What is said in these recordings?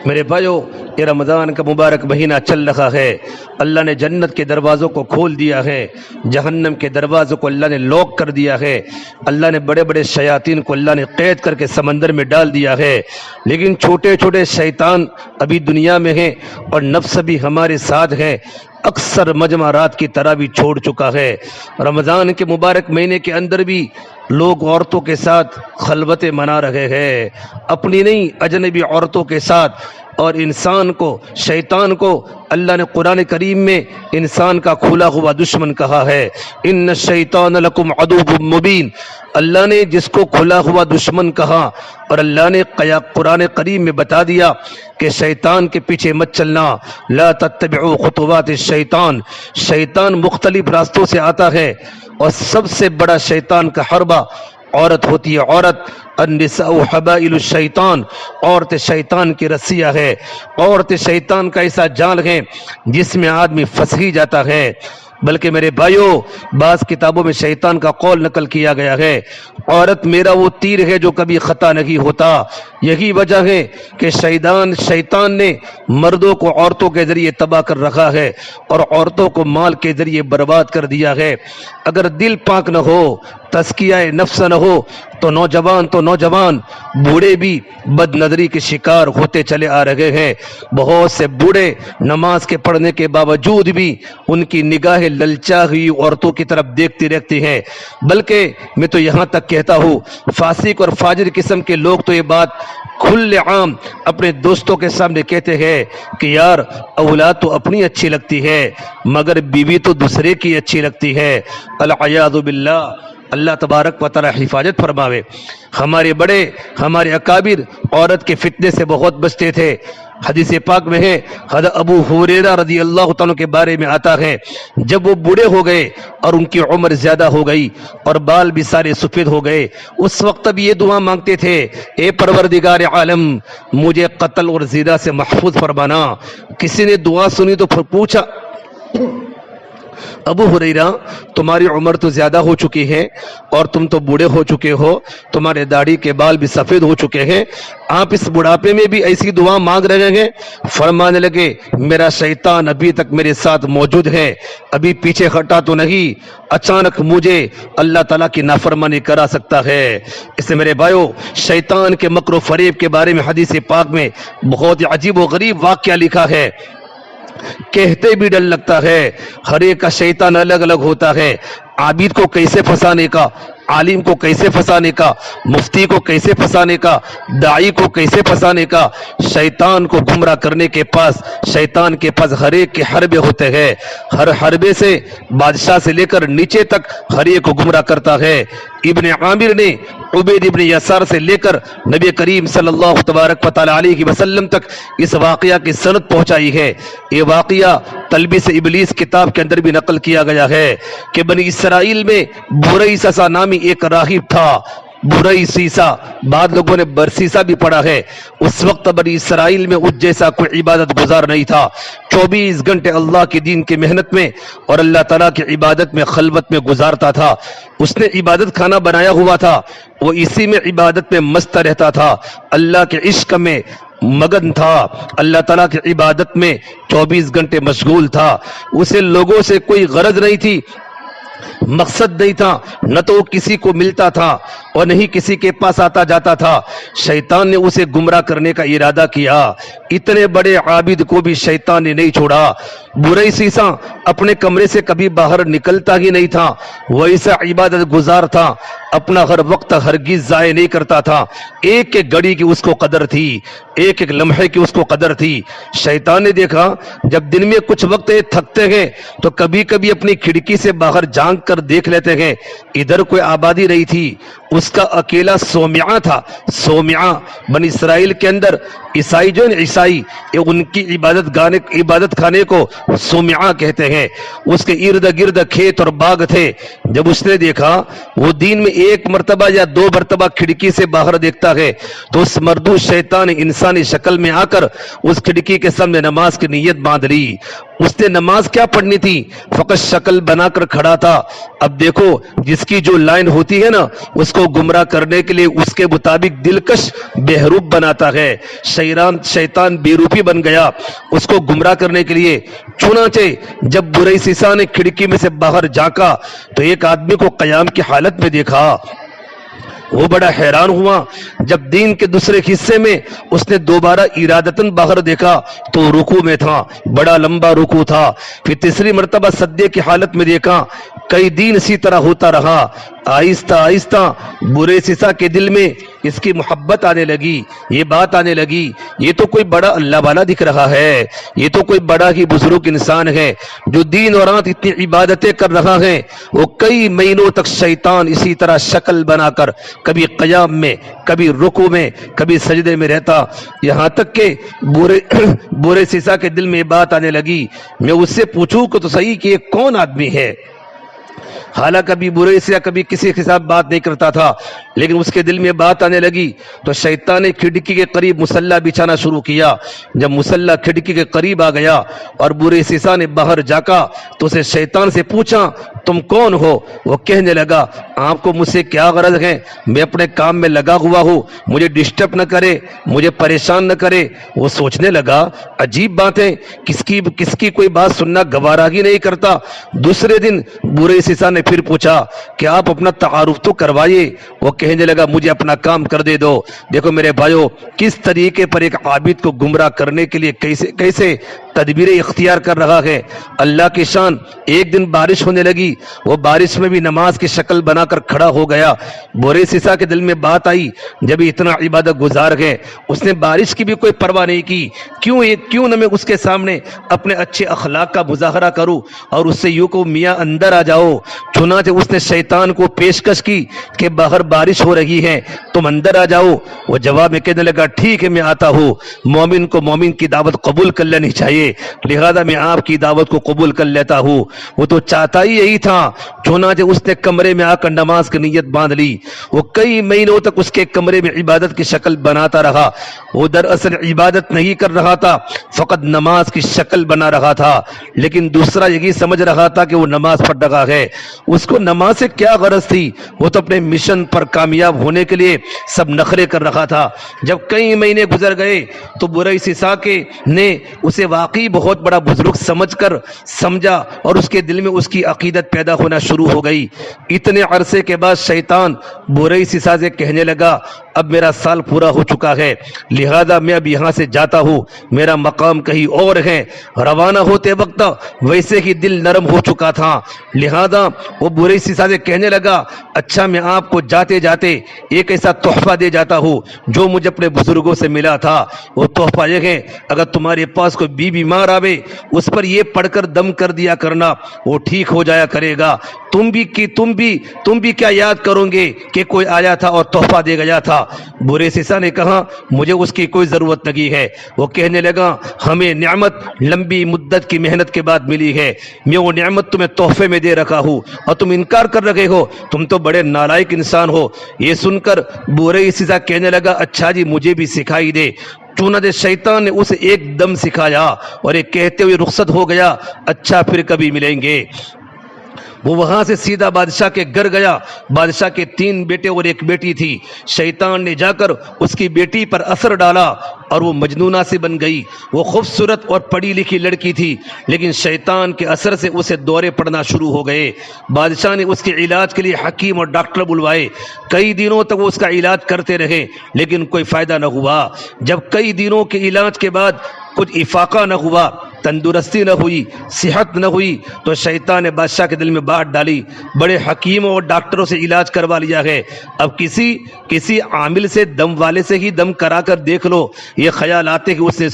میرے بھائیو، یہ رمضان کا مبارک مہینہ چل رہا ہے۔ اللہ نے جنت کے دروازوں کو کھول دیا ہے، جہنم کے دروازوں کو اللہ نے لاک کر دیا ہے۔ اللہ نے بڑے بڑے شیاطین کو اللہ نے قید کر کے سمندر میں ڈال دیا ہے، لیکن چھوٹے چھوٹے شیطان ابھی دنیا میں ہیں اور نفس بھی ہمارے ساتھ ہے۔ اکثر مجمع رات کی تراویح چھوڑ چکا ہے۔ رمضان کے مبارک مہینے کے اندر بھی لوگ عورتوں کے ساتھ خلوتیں منا رہے ہیں، اپنی نہیں اجنبی عورتوں کے ساتھ۔ اور انسان کو، شیطان کو اللہ نے قرآن کریم میں انسان کا کھلا ہوا دشمن کہا ہے۔ ان الشیطان لکم عدو مبین، اللہ نے جس کو کھلا ہوا دشمن کہا، اور اللہ نے قرآن کریم میں بتا دیا کہ شیطان کے پیچھے مت چلنا، لا تتبعوا خطوات الشیطان، شیطان مختلف راستوں سے آتا ہے، اور سب سے بڑا شیطان کا حربہ عورت ہوتی ہے۔ عورت، النساء حبائل الشیطان، عورت شیطان کی رسیاں ہے، عورت شیطان کا ایسا جال ہے جس میں آدمی پھنس ہی جاتا ہے۔ بلکہ میرے بھائیوں، بعض کتابوں میں شیطان کا قول نقل کیا گیا ہے، عورت میرا وہ تیر ہے جو کبھی خطا نہیں ہوتا۔ یہی وجہ ہے کہ شیطان نے مردوں کو عورتوں کے ذریعے تباہ کر رکھا ہے اور عورتوں کو مال کے ذریعے برباد کر دیا ہے۔ اگر دل پاک نہ ہو، تزکیہ نفس نہ ہو، تو نوجوان بوڑھے بھی بد نظری کے شکار ہوتے چلے آ رہے ہیں۔ بہت سے بوڑھے نماز کے پڑھنے کے باوجود بھی ان کی نگاہیں للچا ہوئی عورتوں کی طرف دیکھتی رہتی ہیں۔ بلکہ میں تو یہاں تک کہتا ہوں، فاسق اور فاجر قسم کے لوگ تو یہ بات کھلے عام اپنے دوستوں کے سامنے کہتے ہیں کہ یار، اولاد تو اپنی اچھی لگتی ہے مگر بیوی تو دوسرے کی اچھی لگتی ہے۔ العیاذ باللہ، اللہ تبارک و تعالی حفاظت فرماوے۔ ہمارے بڑے، ہمارے اکابر عورت کے فتنے سے بہت بچتے تھے۔ حدیث پاک میں ہے، حضرت ابو ہریرہ رضی اللہ تعالیٰ کے بارے میں آتا ہے، جب وہ بوڑھے ہو گئے اور ان کی عمر زیادہ ہو گئی اور بال بھی سارے سفید ہو گئے، اس وقت بھی یہ دعا مانگتے تھے، اے پروردگار عالم، مجھے قتل اور زنا سے محفوظ فرمانا۔ کسی نے دعا سنی تو پھر پوچھا، ابو ہریرہ، تمہاری عمر تو زیادہ ہو چکی ہے اور تم تو بوڑھے ہو چکے ہو، تمہارے داڑھی کے بال بھی سفید ہو چکے ہیں، آپ اس بڑھاپے میں بھی ایسی دعا مانگ رہے ہیں؟ فرمانے لگے، میرا شیطان ابھی تک میرے ساتھ موجود ہے، ابھی پیچھے ہٹا تو نہیں، اچانک مجھے اللہ تعالیٰ کی نافرمانی کرا سکتا ہے۔ اس سے میرے بھائیو، شیطان کے مکر و فریب کے بارے میں حدیث پاک میں بہت عجیب و غریب واقعہ لکھا ہے، کہتے بھی ڈر لگتا ہے۔ ہر ایک کا شیطان الگ الگ ہوتا ہے، عابد کو کیسے پھنسانے کا، عالم کو کیسے پھنسانے کا، مفتی کو کیسے پھنسانے کا، داعی کو کیسے پھنسانے کا، شیطان کو گمراہ کرنے کے پاس، شیطان کے پاس ہر ایک کے حربے ہوتے ہیں، ہر حربے سے بادشاہ سے لے کر نیچے تک ہر ایک کو گمراہ کرتا ہے۔ ابن عامر نے عبید ابن یسار سے لے کر نبی کریم صلی اللہ تبارک و تعالی علیہ وسلم تک اس واقعہ کی سند پہنچائی ہے۔ یہ واقعہ تلبیس ابلیس کتاب کے اندر بھی نقل کیا گیا ہے کہ بنی اسرائیل میں بریسیسا نامی ایک راہب تھا۔ بریسیسا، بعض لوگوں نے برسیسا بھی پڑھا ہے۔ اس وقت بنی اسرائیل میں اس جیسا کوئی عبادت گزار نہیں تھا، 24 گھنٹے اللہ کے دین کی محنت میں اور اللہ تعالیٰ کی عبادت میں خلوت میں گزارتا تھا۔ اس نے عبادت خانہ بنایا ہوا تھا، وہ اسی میں عبادت میں مست رہتا تھا، اللہ کے عشق میں مگن تھا، اللہ تعالیٰ کی عبادت میں 24 گھنٹے مشغول تھا۔ اسے لوگوں سے کوئی غرض نہیں تھی، مقصد نہیں تھا، نہ تو کسی کو ملتا تھا اور نہیں کسی کے پاس آتا جاتا تھا۔ شیطان نے اسے گمراہ کرنے کا ارادہ کیا، اتنے بڑے عابد کو بھی شیطان نے نہیں چھوڑا۔ بریسیسا اپنے کمرے سے کبھی باہر نکلتا ہی نہیں تھا، وہ ایسا عبادت گزار تھا، اپنا ہر وقت ہرگز ضائع نہیں کرتا تھا، ایک ایک گھڑی کی اس کو قدر تھی، ایک ایک لمحے کی اس کو قدر تھی۔ شیطان نے دیکھا جب دن میں کچھ وقت تھکتے ہیں تو کبھی کبھی اپنی کھڑکی سے باہر جھانک کر دیکھ لیتے ہیں، ادھر کوئی آبادی رہی تھی، اس کا اکیلا سومعہ تھا۔ سومعہ بنی اسرائیل کے اندر عیسائی جو ہے، عیسائی ان کی عبادت خانے کو سومعہ کہتے ہیں، اس کے ارد گرد کھیت اور باغ تھے۔ جب اس نے دیکھا وہ دن میں ایک مرتبہ یا 2 مرتبہ کھڑکی سے باہر دیکھتا ہے تو اس مردود شیطان انسانی شکل میں آ کر اس کھڑکی کے سامنے نماز کی نیت باندھ لی۔ اس نے نماز کیا پڑھنی تھی، فقط شکل بنا کر کھڑا تھا۔ اب دیکھو، جس کی جو لائن ہوتی ہے نا، اس کو گمراہ کرنے کے لیے اس کے مطابق دلکش بہروپ بناتا ہے۔ شیطان بیروپی بن گیا اس کو گمراہ کرنے کے لیے۔ چنانچہ جب برے سیسا نے کھڑکی میں سے باہر جھانکا تو ایک آدمی کو قیام کی حالت میں دیکھا۔ وہ بڑا حیران ہوا۔ جب دین کے دوسرے حصے میں اس نے دوبارہ ارادتاً باہر دیکھا تو رکوع میں تھا، بڑا لمبا رکوع تھا۔ پھر تیسری مرتبہ سجدے کی حالت میں دیکھا۔ کئی دن اسی طرح ہوتا رہا۔ آہستہ آہستہ برے سیسا کے دل میں اس کی محبت آنے لگی، یہ بات آنے لگی، یہ تو کوئی بڑا اللہ والا دکھ رہا ہے، یہ تو کوئی بڑا ہی بزرگ انسان ہے جو دن اور رات اتنی عبادتیں کر رہا ہے۔ وہ کئی مہینوں تک شیطان اسی طرح شکل بنا کر کبھی قیام میں، کبھی رکوع میں، کبھی سجدے میں رہتا، یہاں تک کہ برے سیسا کے دل میں یہ بات آنے لگی، میں اس سے پوچھوں کہ تو صحیح کہ یہ کون آدمی ہے؟ حالانکہ کبھی برے سے کبھی کسی کے ساتھ بات نہیں کرتا تھا، لیکن اس کے دل میں بات آنے لگی تو شیطان نے کھڑکی کے قریب مصلی بچھانا شروع کیا۔ جب مصلی کھڑکی کے قریب آ گیا اور برے سیسا نے باہر جھانکا تو اسے شیطان سے پوچھا تم کون ہو؟ وہ کہنے لگا آپ کو مجھ سے کیا غرض ہے؟ میں اپنے کام میں لگا ہوا ہوں، مجھے ڈسٹرب نہ کرے، مجھے پریشان نہ کرے۔ وہ سوچنے لگا عجیب بات ہے، کس کی کوئی بات سننا گوارا ہی نہیں کرتا۔ دوسرے دن برے سیسا نے پھر پوچھا کہ آپ اپنا تعارف تو کروائیے۔ وہ کہنے لگا مجھے اپنا کام کر دے دو۔ دیکھو میرے بھائیو، کس طریقے پر ایک عابد کو گمراہ کرنے کے لیے کیسے تدبیریں اختیار کر رہا ہے۔ اللہ کی شان۔ ایک دن بارش ہونے لگی، وہ بارش میں بھی نماز کی شکل بنا کر کھڑا ہو گیا۔ برے سیسا کے دل میں بات آئی جب اتنا عبادت گزار ہے، اس نے بارش کی بھی کوئی پرواہ نہیں کی، کیوں نہ میں اس کے سامنے اپنے اچھے اخلاق کا مظاہرہ کروں اور اس سے یوں کو میاں اندر آ جاؤ۔ چنانچہ اس نے شیطان کو پیشکش کی کہ باہر بارش ہو رہی ہے، تم اندر آ جاؤ۔ وہ جواب میں کہنے لگا ٹھیک ہے میں آتا ہوں۔ مومن کو مومن کی دعوت قبول کر لینی چاہیے، لہذا میں آپ کی دعوت کو قبول کر لیتا ہوں۔ وہ تو چاہتا ہی یہی تھا۔ چنانچہ اس نے کمرے میں آ کر نماز کی نیت باندھ لی۔ وہ کئی مہینوں تک اس کے کمرے میں عبادت کی شکل بناتا رہا۔ وہ دراصل عبادت نہیں کر رہا تھا، فقط نماز کی شکل بنا رہا تھا، لیکن دوسرا یہی سمجھ رہا تھا کہ وہ نماز پڑھ رہا ہے۔ اس کو نماز سے کیا غرض تھی؟ وہ تو اپنے مشن پر کامیاب ہونے کے لیے سب نخرے کر رہا تھا۔ جب کئی مہینے گزر گئے تو برے سیسا نے اسے واقعی بہت بڑا بزرگ سمجھا اور اس کے دل میں اس کی عقیدت پیدا ہونا شروع ہو گئی۔ اتنے عرصے کے بعد شیطان برے سیسا سے کہنے لگا اب میرا سال پورا ہو چکا ہے، لہذا میں اب یہاں سے جاتا ہوں، میرا مقام کہیں اور ہے۔ روانہ ہوتے وقت ویسے ہی دل نرم ہو چکا تھا، لہذا وہ برے سیسا سے کہنے لگا اچھا میں آپ کو جاتے جاتے ایک ایسا تحفہ دے جاتا ہوں جو مجھے اپنے بزرگوں سے ملا تھا۔ وہ تحفہ یہ ہے اگر تمہارے پاس کوئی بیمار آوے اس پر یہ پڑھ کر دم کر دیا کرنا، وہ ٹھیک ہو جایا کرے گا۔ تم بھی کیا یاد کرو گے کہ کوئی آیا تھا اور تحفہ دے گیا تھا؟ برے سیسا نے کہا مجھے اس کی کوئی ضرورت نہیں ہے۔ وہ کہنے لگا ہمیں نعمت لمبی مدت کی محنت کے بعد ملی ہے، میں وہ نعمت تمہیں تحفے میں دے رکھا ہوں اور تم انکار کر رہے ہو، تم تو بڑے نالائق انسان ہو۔ یہ سن کر برے سیسا کہنے لگا اچھا جی مجھے بھی سکھائی دے۔ چنانچہ شیطان نے اسے ایک دم سکھایا اور یہ کہتے ہوئے رخصت ہو گیا اچھا پھر کبھی ملیں گے۔ وہ وہاں سے سیدھا بادشاہ کے گھر گیا۔ بادشاہ کے 3 بیٹے اور 1 بیٹی تھی۔ شیطان نے جا کر اس کی بیٹی پر اثر ڈالا اور وہ مجنونہ سے بن گئی۔ وہ خوبصورت اور پڑھی لکھی لڑکی تھی، لیکن شیطان کے اثر سے اسے دورے پڑنا شروع ہو گئے۔ بادشاہ نے اس کے علاج کے لیے حکیم اور ڈاکٹر بلوائے۔ کئی دنوں تک وہ اس کا علاج کرتے رہے لیکن کوئی فائدہ نہ ہوا۔ جب کئی دنوں کے علاج کے بعد کچھ افاقہ نہ ہوا، تندرستی نہ ہوئی، صحت نہ ہوئی، تو شیطان نے بادشاہ کے دل میں بات ڈالی بڑے حکیموں اور ڈاکٹروں سے علاج کروا لیا ہے، اب کسی عامل سے دم والے سے ہی دم کرا کر دیکھ لو۔ یہ خیال آتے کہ اس نے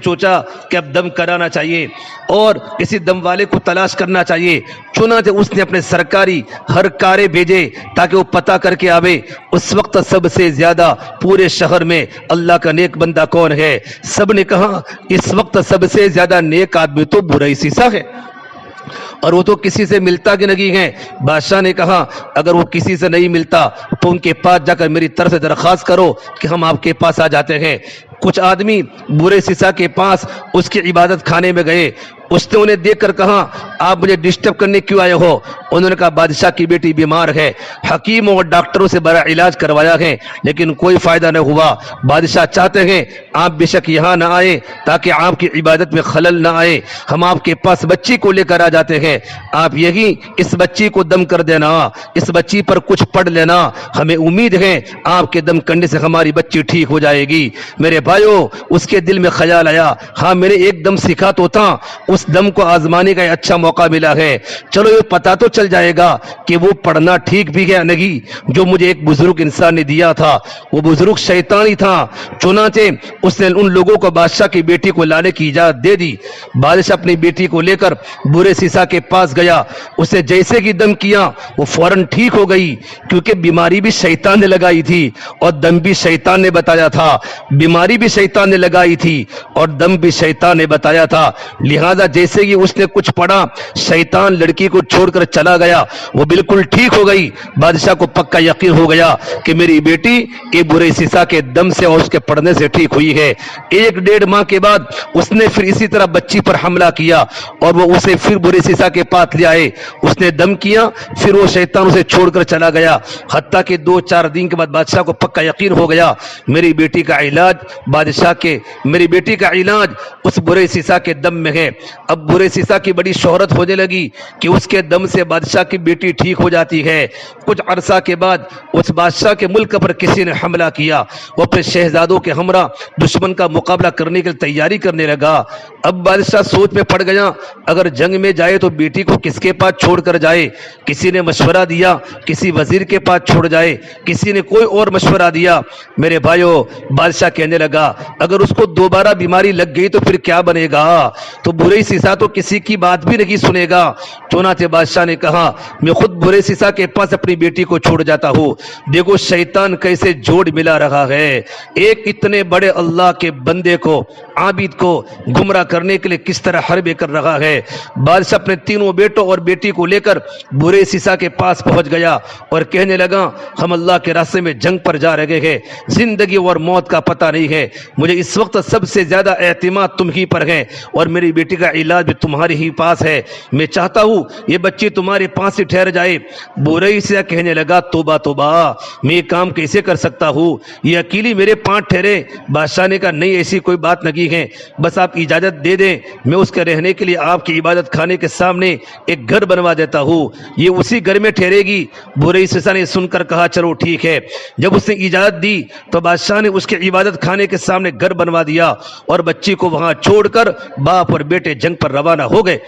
سوچا کہ اب دم کرانا چاہیے اور کسی دم والے کو تلاش کرنا چاہیے۔ چنانچہ اس نے اپنے سرکاری ہر کارے بھیجے تاکہ وہ پتہ کر کے آوے اس وقت سب سے زیادہ پورے شہر میں اللہ کا نیک بندہ کون ہے۔ سب نے کہا اس وقت سب سے زیادہ نیک آدمی تو برے سیسا ہے اور وہ تو کسی سے ملتا کہ نہیں ہے۔ بادشاہ نے کہا اگر وہ کسی سے نہیں ملتا تو ان کے پاس جا کر میری طرف سے درخواست کرو کہ ہم آپ کے پاس آ جاتے ہیں۔ کچھ آدمی برے سیسا کے پاس اس کی عبادت خانے میں گئے۔ اس نے انہیں دیکھ کر کہا آپ مجھے ڈسٹرب کرنے کیوں آئے ہو؟ انہوں نے کہا بادشاہ کی بیٹی بیمار ہے، حکیموں اور ڈاکٹروں سے بڑا علاج کروایا ہے لیکن کوئی فائدہ نہ ہوا۔ بادشاہ چاہتے ہیں آپ بے شک یہاں نہ آئے تاکہ آپ کی عبادت میں خلل نہ آئے، ہم آپ کے پاس بچی کو لے کر آ جاتے ہیں، آپ یہی اس بچی کو دم کر دینا، اس بچی پر کچھ پڑھ لینا، ہمیں امید ہے آپ کے دم کرنے سے ہماری بچی ٹھیک ہو جائے گی۔ میرے بھائیو، اس کے دل میں خیال آیا، ہاں میں نے ایک دم سیکھا تو تھا، اس دم کو آزمانے کا اچھا موقع ملا ہے، چلو یہ پتا تو چل جائے گا کہ وہ پڑھنا ٹھیک بھی ہے نہیں جو مجھے ایک بزرگ انسان نے دیا تھا، وہ بزرگ شیطانی تھا۔ چنانچہ اس نے ان لوگوں کو بادشاہ کی بیٹی کو لانے کی اجازت دے دی۔ بادشاہ اپنی بیٹی کو لے کر برے سیسا کے پاس گیا، اسے جیسے کہ دم کیا وہ فوراً ٹھیک ہو گئی، کیونکہ بیماری بھی شیطان نے لگائی تھی اور دم بھی شیطان نے بتایا تھا، بیماری بھی شیطان نے لگائی تھی اور دم بھی شیطان نے بتایا تھا، لہذا جیسے ہی اس نے کچھ پڑھا شیطان لڑکی کو چھوڑ کر چلا گیا، وہ بالکل ٹھیک ہو گئی۔ بادشاہ کو پکا یقین ہو گیا کہ میری بیٹی یہ برے سیسا کے دم سے اور اس کے پڑھنے سے ٹھیک ہوئی ہے۔ 1.5 ماہ کے بعد اس نے پھر اسی طرح بچی پر حملہ کیا اور وہ اسے پھر برے سیسا کے پاس لے آئے، اس نے دم کیا، پھر وہ شیطان اسے چھوڑ کر چلا گیا، حتیٰ کہ 2-4 دن کے بعد بادشاہ کو پکا یقین ہو گیا میری بیٹی کا علاج میری بیٹی کا علاج اس برے سیسا کے دم میں ہے۔ اب برے سیسا کی بڑی شہرت ہونے لگی کہ اس کے دم سے بادشاہ کی بیٹی ٹھیک ہو جاتی ہے۔ کچھ عرصہ کے بعد اس بادشاہ کے ملک پر کسی نے حملہ کیا، وہ اپنے شہزادوں کے ہمراہ دشمن کا مقابلہ کرنے کے لیے تیاری کرنے لگا۔ اب بادشاہ سوچ میں پڑ گیا اگر جنگ میں جائے تو بیٹی کو کس کے پاس چھوڑ کر جائے؟ کسی نے مشورہ دیا کسی وزیر کے پاس چھوڑ جائے، کسی نے کوئی اور مشورہ دیا۔ میرے بھائیو، بادشاہ کہنے لگا اگر اس کو دوبارہ بیماری لگ گئی تو پھر کیا بنے گا؟ تو برے سیسا تو کسی کی بات بھی نہیں سنے گا۔ چنانچہ بادشاہ نے کہا میں خود برے سیسا کے پاس اپنی بیٹی کو چھوڑ جاتا ہوں۔ دیکھو شیطان کیسے جوڑ ملا رہا ہے، ایک اتنے بڑے اللہ کے بندے کو، عابد کو گمراہ کرنے کے لیے کس طرح حربے کر رہا ہے۔ بادشاہ اپنے تینوں بیٹوں اور بیٹی کو لے کر برے سیسا کے پاس پہنچ گیا اور کہنے لگا ہم اللہ کے راستے میں جنگ پر جا رہے ہیں، زندگی اور موت کا پتہ نہیں ہے، مجھے اس وقت سب سے زیادہ اعتماد تم ہی پر ہے اور میری بیٹی کا علاج بھی تمہارے ہی پاس ہے، میں چاہتا ہوں یہ بچی تمہارے پاس ہی ٹھہر جائے۔ برے سیسا کہنے لگا توبہ توبہ، میں یہ کام کیسے کر سکتا ہوں، یہ اکیلی میرے پاس ٹھہرے؟ بادشاہ نے کہا نہیں ایسی کوئی بات نہیں ہے، بس آپ اجازت دے دیں میں اس کے رہنے کے لیے آپ کی عبادت خانے کے سامنے ایک گھر بنوا دیتا ہوں، یہ اسی گھر میں ٹھہرے گی۔ برے سیسا نے سن کر کہا چلو ٹھیک ہے۔ جب اس نے اجازت دی تو بادشاہ نے اس کے عبادت خانے کے سامنے گھر بنوا دیا اور بچی کو وہاں چھوڑ کر باپ اور بیٹے جنگ پر روانہ ہو گئے۔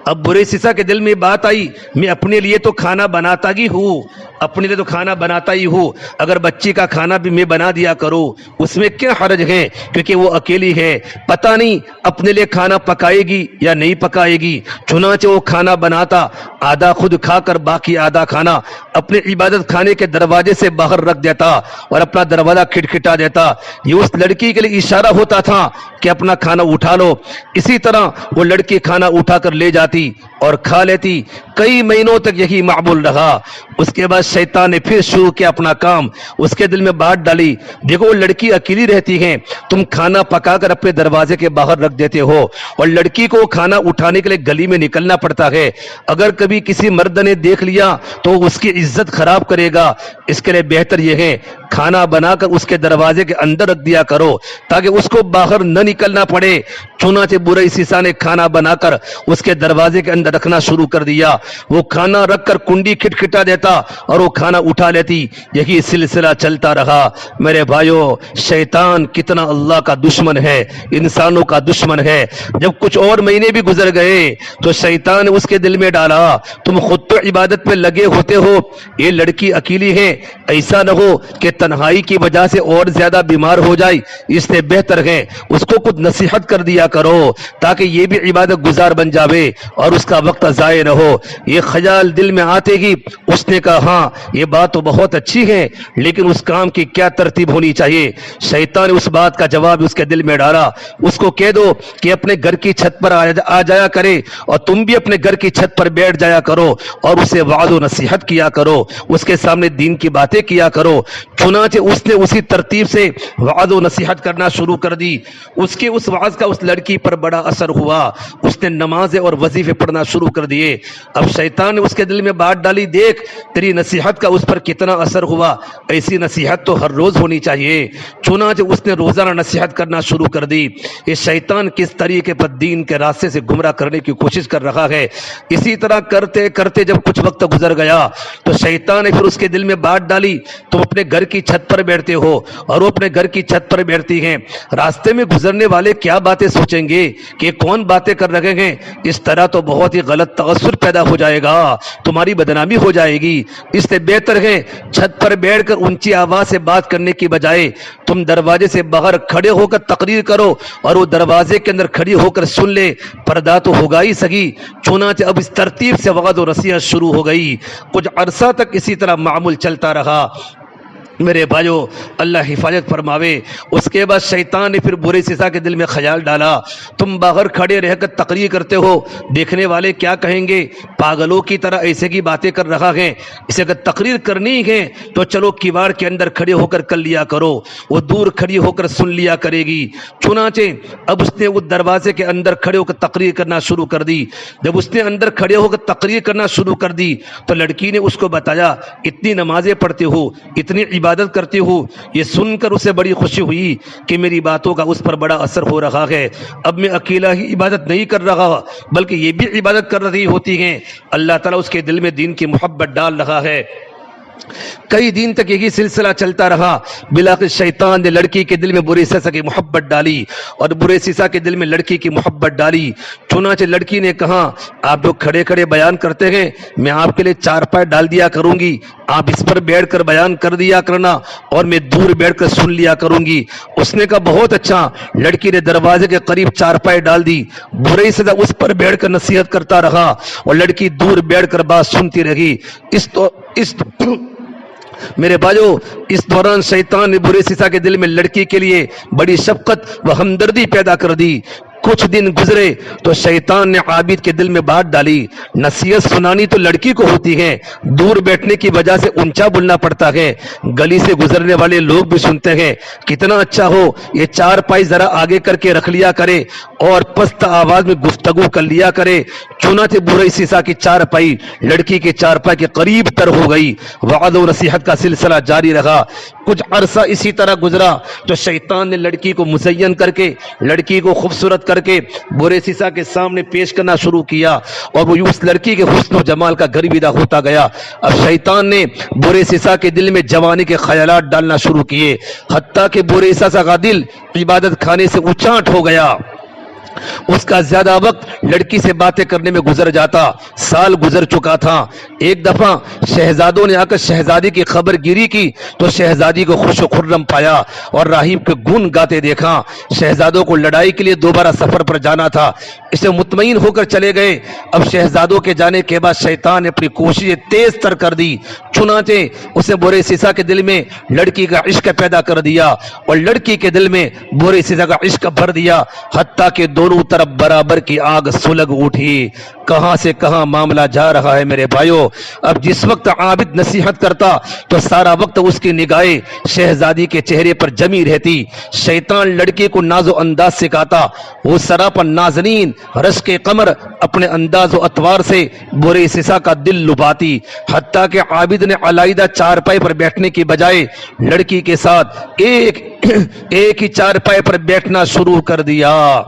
اب برے سیسا کے دل میں بات آئی میں اپنے لیے تو کھانا بناتا ہی ہوں، اپنے لیے تو کھانا بناتا ہی ہوں، اگر بچی کا کھانا بھی میں بنا دیا کروں اس میں کیا حرج ہے، کیونکہ وہ اکیلی ہے، پتہ نہیں اپنے لیے کھانا پکائے گی یا نہیں پکائے گی۔ چنانچہ وہ کھانا بناتا، آدھا خود کھا کر باقی آدھا کھانا اپنے عبادت خانے کے دروازے سے باہر رکھ دیتا اور اپنا دروازہ کھٹکھٹا دیتا۔ یہ اس لڑکی کے لیے اشارہ ہوتا تھا کہ اپنا کھانا اٹھا لو۔ اسی طرح وہ لڑکی کھانا اٹھا کر لے جاتی اور کھا لیتی۔ کئی مہینوں تک یہی معمول رہا۔ اس کے بعد شیطان نے پھر شروع کیا اپنا کام، اس کے دل میں بات ڈالی دیکھو وہ لڑکی اکیلی رہتی ہے، تم کھانا پکا کر اپنے دروازے کے باہر رکھ دیتے ہو اور لڑکی کو کھانا اٹھانے کے لیے گلی میں نکلنا پڑتا ہے، اگر کبھی کسی مرد نے دیکھ لیا تو اس کی عزت خراب کرے گا، اس کے لیے بہتر یہ ہے کھانا بنا کر اس کے دروازے کے اندر رکھ دیا کرو تاکہ اس کو باہر نہ نکلنا پڑے۔ چنانچہ برے سیسا نے کھانا بنا کر اس کے دروازے کے اندر رکھنا شروع کر دیا، وہ کھانا رکھ کر کنڈی کھٹکھٹا دیتا اور وہ کھانا اٹھا لیتی، یہی سلسلہ چلتا رہا۔ میرے بھائیو، شیطان کتنا اللہ کا دشمن ہے، انسانوں کا دشمن ہے۔ جب کچھ اور مہینے بھی گزر گئے تو شیطان نے اس کے دل میں ڈالا تم خود تو عبادت پہ لگے ہوتے ہو، یہ لڑکی اکیلی ہے، ایسا نہ ہو کہ تنہائی کی وجہ سے اور زیادہ بیمار ہو جائے، اس سے بہتر ہے اس کو کچھ نصیحت کر دیا کرو تاکہ یہ بھی عبادت گزار بن جاوے اور اس کا وقت ضائع نہ ہو۔ یہ خیال دل میں آتے ہی اس نے کہا ہاں یہ بات تو بہت اچھی ہے لیکن اس کام کی کیا ترتیب ہونی چاہیے۔ شیطان نے اس بات کا جواب اس کے دل میں ڈالا، اس کو کہہ دو کہ اپنے گھر کی چھت پر آ جایا کرے اور تم بھی اپنے گھر کی چھت پر بیٹھ جایا کرو اور اسے وعظ و نصیحت کیا کرو، اس کے سامنے دین کی باتیں کیا کرو۔ چنانچہ اس نے اسی ترتیب سے وعظ و نصیحت کرنا شروع کر دی۔ اس کے اس وعظ کا اس لڑکی پر بڑا اثر ہوا، اس نے نمازیں اور وظیفے پڑھنا شروع کر دیے۔ اب شیطان نے اس کے دل میں بات ڈالی، دیکھ تیری نصیحت کا اس پر کتنا اثر ہوا، ایسی نصیحت تو ہر روز ہونی چاہیے۔ چنانچہ اس نے روزانہ نصیحت کرنا شروع کر دی۔ یہ شیطان کس طریقے پر دین کے راستے سے گمراہ کرنے کی کوشش کر رہا ہے۔ اسی طرح کرتے کرتے جب کچھ وقت گزر گیا تو شیطان نے پھر اس کے دل میں بات ڈالی، تم اپنے گھر کی چھت پر بیٹھتے ہو اور وہ اپنے گھر کی چھت پر بیٹھتی ہیں، راستے میں گزرنے والے کیا باتیں سوچیں گے کہ کون باتیں کر رہے ہیں، اس طرح تو بہت ہی غلط تاثر پیدا ہو جائے گا، تمہاری بدنامی ہو جائے گی۔ اس سے بہتر ہے چھت پر بیٹھ کر اونچی آواز سے بات کرنے کی بجائے تم دروازے سے باہر کھڑے ہو کر تقریر کرو اور وہ دروازے کے اندر کھڑی ہو کر سن لے، پردہ تو ہوگا ہی سہی۔ چنانچہ اب اس ترتیب سے وعظ و نصیحت شروع ہو گئی۔ کچھ عرصہ تک اسی طرح معمول چلتا رہا۔ میرے بھائیو اللہ حفاظت فرماوے۔ اس کے بعد شیطان نے پھر برے سزا کے دل میں خیال ڈالا، تم باہر کھڑے رہ کر تقریر کرتے ہو، دیکھنے والے کیا کہیں گے، پاگلوں کی طرح ایسے کی باتیں کر رہا ہے، اسے اگر تقریر کرنی ہے تو چلو کیوار کے اندر کھڑے ہو کر لیا کرو، وہ دور کھڑی ہو کر سن لیا کرے گی۔ چنانچہ اب اس نے وہ دروازے کے اندر کھڑے ہو کر تقریر کرنا شروع کر دی۔ جب اس نے اندر کھڑے ہو کر تقریر کرنا شروع کر دی تو لڑکی نے اس کو بتایا، اتنی نمازیں پڑھتے ہو، اتنی عبادت کرتی ہوں۔ یہ سن کر اسے بڑی خوشی ہوئی کہ میری باتوں کا اس پر بڑا اثر ہو رہا ہے، اب میں اکیلا ہی عبادت نہیں کر رہا بلکہ یہ بھی عبادت کر رہی ہوتی ہیں۔ اللہ تعالیٰ اس کے دل میں دین کی محبت ڈال رہا ہے۔ کئی دن تک یہی سلسلہ چلتا رہا۔ بلاخر شیطان نے لڑکی کے دل میں برے سزا کی محبت ڈالی اور برے سزا کے دل میں لڑکی کی محبت ڈالی۔ چنانچہ لڑکی نے کہا، آپ جو کھڑے کھڑے بیان کرتے ہیں میں آپ کے لیے چارپائی ڈال دیا کروں گی، آپ اس پر بیٹھ کر بیان کر دیا کرنا اور میں دور بیٹھ کر سن لیا کروں گی۔ اس نے کہا بہت اچھا۔ لڑکی نے دروازے کے قریب چارپائی ڈال دی، برے سزا اس پر بیٹھ کر نصیحت کرتا رہا اور لڑکی دور بیٹھ کر بات سنتی رہی۔ میرے بھائیو اس دوران شیطان نے برے سزا کے دل میں لڑکی کے لیے بڑی شفقت و ہمدردی پیدا کر دی۔ کچھ دن گزرے تو شیطان نے عابد کے دل میں بات ڈالی، نصیحت سنانی تو لڑکی کو ہوتی ہے، دور بیٹھنے کی وجہ سے اونچا بولنا پڑتا ہے، گلی سے گزرنے والے لوگ بھی سنتے ہیں، کتنا اچھا ہو یہ چار پائی ذرا آگے کر کے رکھ لیا کرے اور پست آواز میں گفتگو کر لیا کرے۔ چنانچہ برے سزا کی چار پائی لڑکی کے چار پائی کے قریب تر ہو گئی۔ وعظ و نصیحت کا سلسلہ جاری رہا۔ کچھ عرصہ اسی طرح گزرا تو شیطان نے لڑکی کو مزین کر کے، لڑکی کو خوبصورت کر کے برے سزا کے سامنے پیش کرنا شروع کیا اور وہ اس لڑکی کے حسن و جمال کا گرویدہ ہوتا گیا۔ اب شیطان نے برے سزا کے دل میں جوانی کے خیالات ڈالنا شروع کیے، حتیٰ کہ برے سزا کا دل عبادت خانے سے اچاٹ ہو گیا۔ اس کا زیادہ وقت لڑکی سے باتیں کرنے میں گزر جاتا۔ سال گزر چکا تھا۔ ایک دفعہ شہزادوں نے آ کر شہزادی کی خبر گیری کی تو شہزادی کو خوش و خرم پایا اور راہب کے گن گاتے دیکھا۔ شہزادوں کو لڑائی کے لیے دوبارہ سفر پر جانا تھا، اسے مطمئن ہو کر چلے گئے۔ اب شہزادوں کے جانے کے بعد شیطان نے اپنی کوششیں تیز تر کر دی، چنانچہ اسے برے سزا کے دل میں لڑکی کا عشق پیدا کر دیا اور لڑکی کے دل میں برے سزا کا عشق بھر دیا، حتیٰ کہ دونوں طرف برابر کی آگ سلگ اٹھی۔ کہاں سے کہاں معاملہ جا رہا ہے میرے بھائیو۔ اب جس وقت عابد نصیحت کرتا تو سارا وقت اس کی نگاہیں شہزادی کے چہرے پر جمی رہتی۔ شیطان لڑکی کو ناز و انداز سکھاتا، وہ سراپا نازنین رشک کے قمر اپنے انداز و اطوار سے برے سزا کا دل لبھاتی، حتیٰ کہ عابد نے علیحدہ چارپائی پر بیٹھنے کی بجائے لڑکی کے ساتھ ایک ہی چارپائی پر بیٹھنا شروع کر دیا۔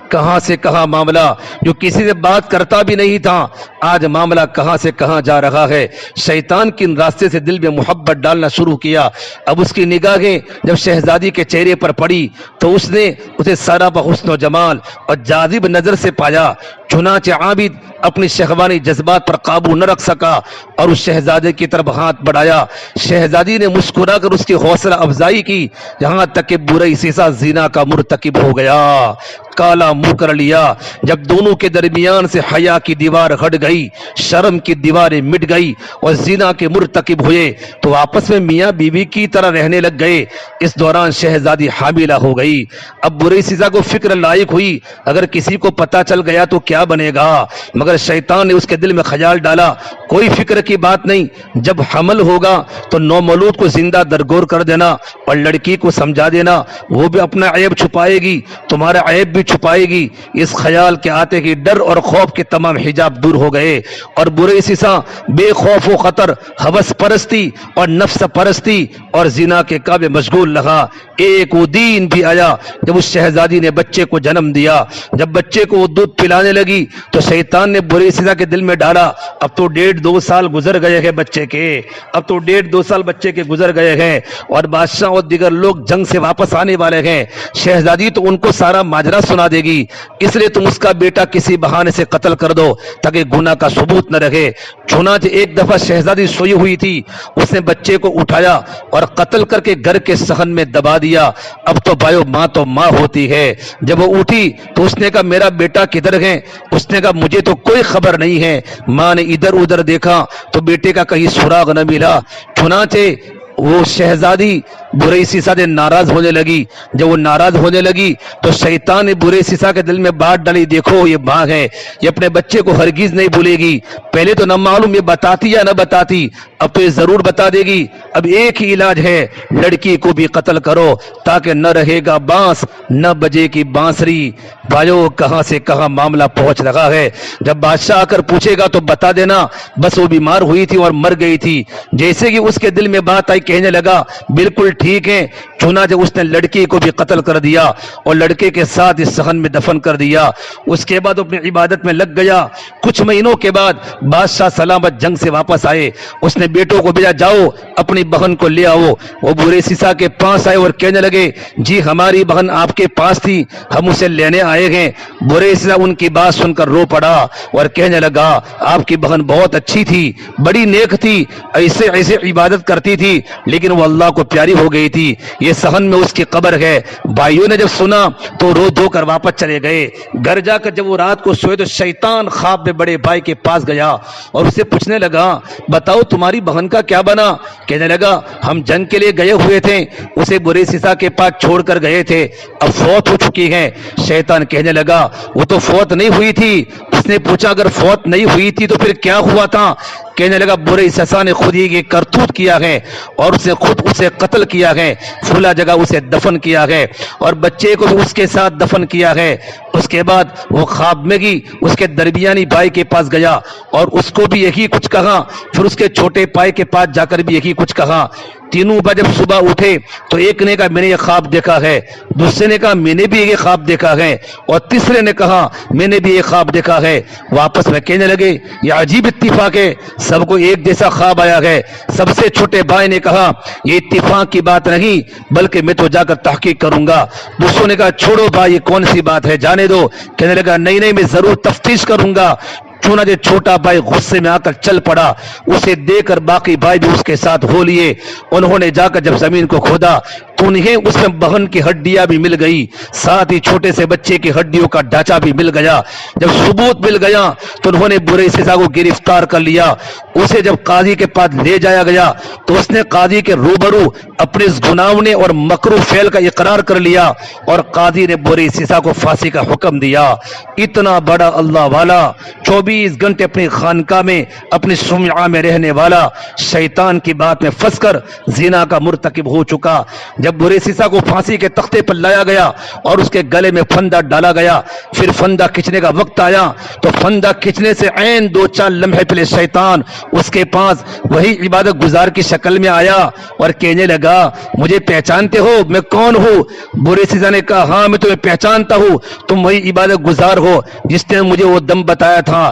کہاں سے کہاں معاملہ، جو کسی سے بات کرتا بھی نہیں تھا، آج معاملہ کہاں سے کہاں جا رہا ہے۔ شیطان کن راستے سے دل میں محبت ڈالنا شروع کیا۔ اب اس کی نگاہیں جب شہزادی کے چہرے پر پڑی تو اس نے اسے سراپا حسن و جمال اور جاذب نظر سے پایا۔ چنانچہ عابد اپنی شہوانی جذبات پر قابو نہ رکھ سکا اور اس شہزادے کی طرف ہاتھ بڑھایا۔ شہزادی نے مسکرا کر اس کی حوصلہ افزائی کی، یہاں تک کہ برے سزا زنا کا مرتکب ہو گیا۔ کالا قابو کر لیا۔ جب دونوں کے درمیان سے حیا کی دیوار ہٹ گئی، شرم کی دیواریں مٹ گئی اور زنا کے مرتکب ہوئے تو آپس میں میاں بیوی کی طرح رہنے لگ گئے۔ اس دوران شہزادی حاملہ ہو گئی۔ اب بریسیسا کو فکر لائق ہوئی اگر کسی کو پتہ چل گیا تو کیا بنے گا، مگر شیطان نے اس کے دل میں خیال ڈالا کوئی فکر کی بات نہیں، جب حمل ہوگا تو نومولود کو زندہ درگور کر دینا اور لڑکی کو سمجھا دینا، وہ بھی اپنا عیب چھپائے گی، تمہارا عیب بھی چھپائے گی۔ اس خیال کے آتے ہی ڈر اور خوف کے تمام حجاب دور ہو گئے اور بریسیسا بے خوف و خطر، ہوس پرستی اور نفس پرستی اور زنا کے کعبے مشغول رہا۔ ایک وہ دن بھی آیا جب اس شہزادی نے بچے کو جنم دیا۔ جب بچے کو وہ دودھ پلانے لگی تو شیطان نے بریسیسا کے دل میں ڈالا اب تو 1.5-2 سال گزر گئے ہیں بچے کے، اب تو 1.5-2 سال بچے کے گزر گئے ہیں اور بادشاہ اور دیگر لوگ جنگ سے واپس آنے والے ہیں، شہزادی تو ان کو سارا ماجرا سنا دے گی، اس لیے تم اس کا بیٹا کسی بہانے سے قتل کر دو تاکہ گناہ کا ثبوت نہ رہے۔ چنانچہ ایک دفعہ شہزادی سوئی ہوئی تھی، اس نے بچے کو اٹھایا اور قتل کر کے گھر کے صحن میں دبا دیا۔ اب تو بھائیو ماں تو ماں ہوتی ہے۔ جب وہ اٹھی تو اس نے کہا میرا بیٹا کدھر ہے؟ اس نے کہا مجھے تو کوئی خبر نہیں ہے۔ ماں نے ادھر ادھر دیکھا تو بیٹے کا کہیں سراغ نہ ملا۔ چنانچہ وہ شہزادی بریسیسا سے ناراض ہونے لگی۔ جب وہ ناراض ہونے لگی تو شیطان نے بریسیسا کے دل میں بات ڈالی دیکھو یہ ماں ہے، یہ اپنے بچے کو ہرگز نہیں بھولے گی، پہلے تو نہ معلوم یہ بتاتی یا نہ بتاتی، اب تو یہ ضرور بتا دے گی۔ اب ایک ہی علاج ہے، لڑکی کو بھی قتل کرو تاکہ نہ رہے گا بانس نہ بجے کی بانسری۔ بھائیو کہاں سے کہاں معاملہ پہنچ رہا ہے۔ جب بادشاہ آ کر پوچھے گا تو بتا دینا بس وہ بیمار ہوئی تھی اور مر گئی تھی۔ جیسے کہ اس کے دل میں بات آئی کہنے لگا بالکل ٹھیک ہے۔ چنانچہ اس نے لڑکی کو بھی قتل کر دیا اور لڑکے کے ساتھ اس صحن میں دفن کر دیا۔ اس کے بعد اپنی عبادت میں لگ گیا۔ کچھ مہینوں کے بعد بادشاہ سلامت جنگ سے واپس آئے۔ اس نے بیٹوں کو بھیجا جاؤ اپنی بہن کو لے آؤ۔ وہ بریسیسا کے پاس آئے اور کہنے لگے جی ہماری بہن آپ کے پاس تھی، ہم اسے لینے آئے ہیں۔ بریسیسا ان کی بات سن کر رو پڑا اور کہنے لگا آپ کی بہن بہت اچھی تھی، بڑی نیک تھی، ایسے ایسے عبادت کرتی تھی لیکن وہ اللہ کو پیاری ہو گئی تھی، یہ صحن میں اس کی قبر ہے۔ بھائیوں نے جب سنا تو رو دھو کر واپس چلے گئے۔ گھر جا کر جب وہ رات کو سوئے تو شیطان خواب میں بڑے بھائی کے پاس گیا اور اسے پوچھنے لگا بتاؤ تمہاری بہن کا کیا بنا؟ کہنے لگا ہم جنگ کے لیے گئے ہوئے تھے، اسے بریسیسا کے پاس چھوڑ کر گئے تھے، اب فوت ہو چکی ہے۔ شیطان کہنے لگا وہ تو فوت نہیں ہوئی تھی۔ اس نے پوچھا اگر فوت نہیں ہوئی تھی تو پھر کیا ہوا تھا؟ کہنے لگا بریسیسا نے خود ہی یہ کرتوت کیا ہے اور اس نے خود اسے قتل کیا ہے، فلا جگہ اسے دفن کیا ہے اور بچے کو بھی اس کے ساتھ دفن کیا ہے۔ اس کے بعد وہ خواب میں گی اس کے درمیانی بھائی کے پاس گیا اور اس کو بھی یہی کچھ کہا، پھر اس کے چھوٹے بھائی کے پاس جا کر بھی یہی کچھ کہا۔ تینوں بار جب صبح اٹھے تو ایک نے کہا میں نے یہ خواب دیکھا ہے، دوسرے نے کہا میں نے بھی یہ خواب دیکھا ہے اور تیسرے نے کہا میں نے بھی یہ خواب دیکھا ہے۔ واپس میں کہنے لگے یہ عجیب اتفاق ہے، سب کو ایک جیسا خواب آیا ہے۔ سب سے چھوٹے بھائی نے کہا یہ اتفاق کی بات نہیں بلکہ میں تو جا کر تحقیق کروں گا۔ دوسروں نے کہا چھوڑو بھائی یہ کون سی بات ہے جانے دو۔ کہنے لگا نہیں میں ضرور تفتیش کروں گا۔ چنانچہ چھوٹا بھائی غصے میں آ کر چل پڑا، اسے دیکھ کر باقی بھائی بھی اس کے ساتھ ہو لیے۔ انہوں نے جا کر جب زمین کو کھودا تو انہیں اس میں بہن کی ہڈیاں بھی مل گئی، ساتھ ہی چھوٹے سے بچے کی ہڈیوں کا ڈھانچہ بھی مل گیا۔ جب ثبوت مل گیا تو انہوں نے بریسیسا کو گرفتار کر لیا۔ اسے جب قاضی کے پاس لے جایا گیا تو اس نے قاضی کے روبرو اپنے اس گناہونے اور مکروہ فعل کا اقرار کر لیا اور قاضی نے بریسیسا کو پھانسی کا حکم دیا۔ اتنا بڑا اللہ والا 24 گھنٹے اپنی خانقاہ میں اپنی سمعہ میں رہنے والا شیطان کی بات میں پھنس کر زنا کا مرتکب ہو چکا۔ جب بریسیسا کو پھانسی کے تختے پر لایا گیا اور اس کے گلے میں پھندا ڈالا گیا، پھر پھندا کھینچنے کا وقت آیا تو پھندا کھینچنے سے عین 2-4 لمحے پہلے شیطان اس کے پاس وہی عبادت گزار کی شکل میں آیا اور کہنے لگا مجھے پہچانتے ہو میں کون ہوں؟ بریسیسا نے کہا ہاں میں تمہیں پہچانتا ہوں، تم وہی عبادت گزار ہو جس نے مجھے وہ دم بتایا تھا